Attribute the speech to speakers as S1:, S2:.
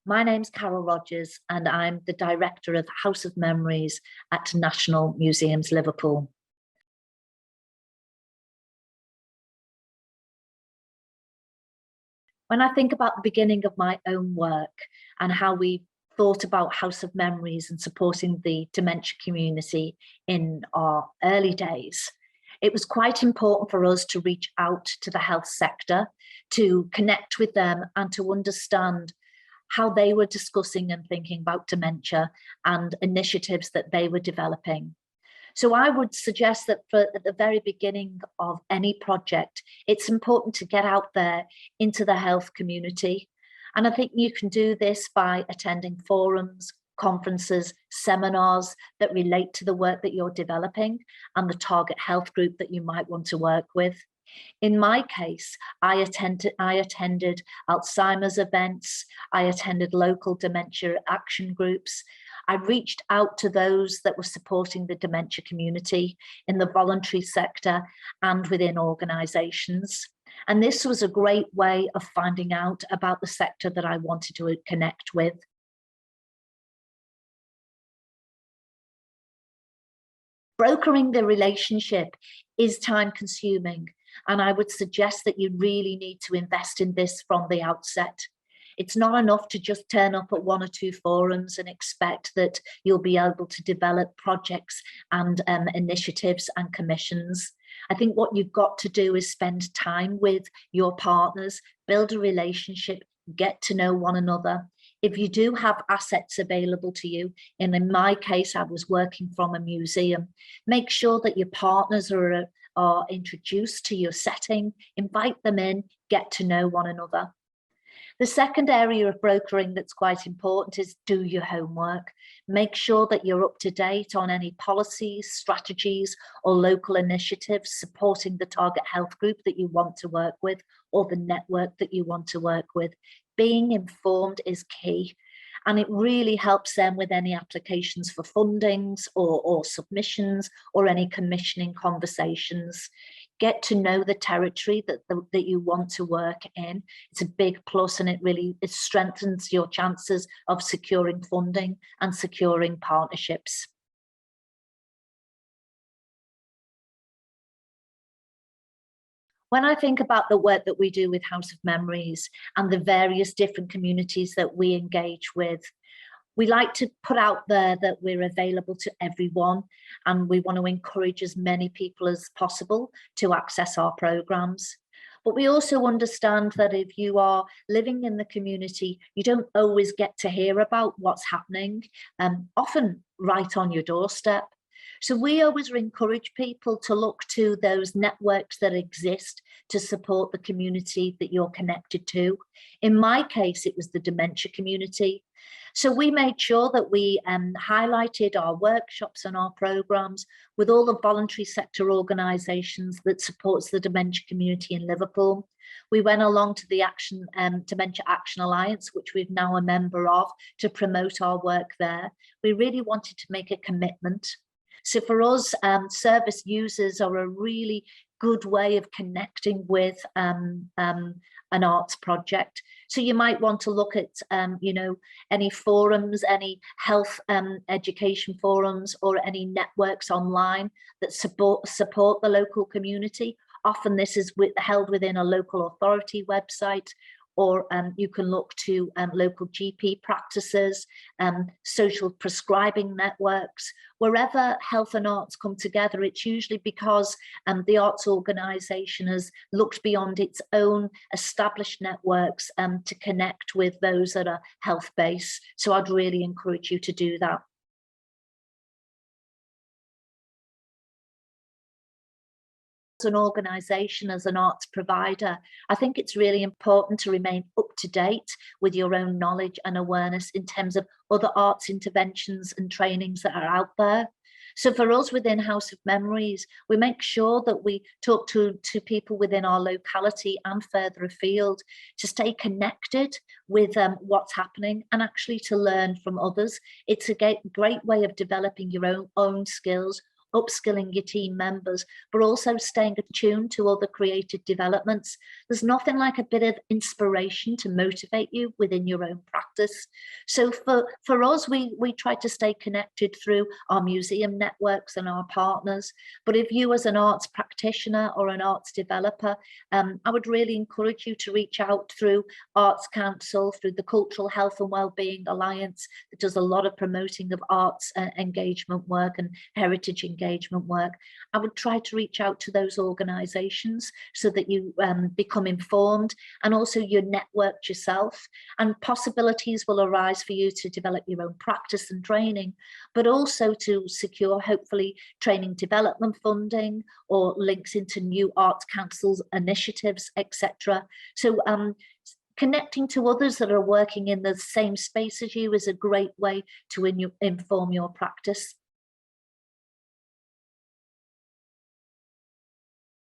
S1: My name's Carol Rogers and I'm the Director of House of Memories at National Museums Liverpool. When I think about the beginning of my own work and how we thought about House of Memories and supporting the dementia community in our early days, it was quite important for us to reach out to the health sector, to connect with them and to understand how they were discussing and thinking about dementia and initiatives that they were developing. So I would suggest that at the very beginning of any project, it's important to get out there into the health community. And I think you can do this by attending forums, conferences, seminars that relate to the work that you're developing and the target health group that you might want to work with. In my case, I attended Alzheimer's events, I attended local dementia action groups. I reached out to those that were supporting the dementia community in the voluntary sector and within organisations. And this was a great way of finding out about the sector that I wanted to connect with. Brokering the relationship is time consuming, and I would suggest that you really need to invest in this from the outset. It's not enough to just turn up at one or two forums and expect that you'll be able to develop projects and initiatives and commissions. I think what you've got to do is spend time with your partners, build a relationship, get to know one another. If you do have assets available to you, and in my case, I was working from a museum, make sure that your partners are introduced to your setting, invite them in, get to know one another. The second area of brokering that's quite important is do your homework. Make sure that you're up to date on any policies, strategies, or local initiatives supporting the target health group that you want to work with or the network that you want to work with. Being informed is key. And it really helps them with any applications for fundings or submissions or any commissioning conversations. Get to know the territory that you want to work in. It's a big plus, and it strengthens your chances of securing funding and securing partnerships. When I think about the work that we do with House of Memories and the various different communities that we engage with, we like to put out there that we're available to everyone, and we want to encourage as many people as possible to access our programs. But we also understand that if you are living in the community, you don't always get to hear about what's happening, often right on your doorstep. So we always encourage people to look to those networks that exist to support the community that you're connected to. In my case, it was the dementia community. So we made sure that we highlighted our workshops and our programs with all the voluntary sector organisations that supports the dementia community in Liverpool. We went along to the Dementia Action Alliance, which we're now a member of, to promote our work there. We really wanted to make a commitment. So for us, service users are a really good way of connecting with an arts project. So you might want to look at, any forums, any health education forums, or any networks online that support the local community. Often this is held within a local authority website, or you can look to local GP practices, social prescribing networks. Wherever health and arts come together, it's usually because the arts organisation has looked beyond its own established networks to connect with those that are health-based. So I'd really encourage you to do that. As an organisation, as an arts provider, I think it's really important to remain up to date with your own knowledge and awareness in terms of other arts interventions and trainings that are out there. So for us within House of Memories, we make sure that we talk to people within our locality and further afield to stay connected with what's happening and actually to learn from others. It's a great way of developing your own skills, upskilling your team members, but also staying attuned to other creative developments. There's nothing like a bit of inspiration to motivate you within your own practice. So for us, we try to stay connected through our museum networks and our partners. But if you as an arts practitioner or an arts developer, I would really encourage you to reach out through Arts Council, through the Cultural Health and Wellbeing Alliance, that does a lot of promoting of arts engagement work and heritage engagement work. I would try to reach out to those organisations so that you become informed, and also you networked yourself, and possibilities will arise for you to develop your own practice and training, but also to secure hopefully training development funding or links into new Arts Council's initiatives, etc. So connecting to others that are working in the same space as you is a great way to inform your practice.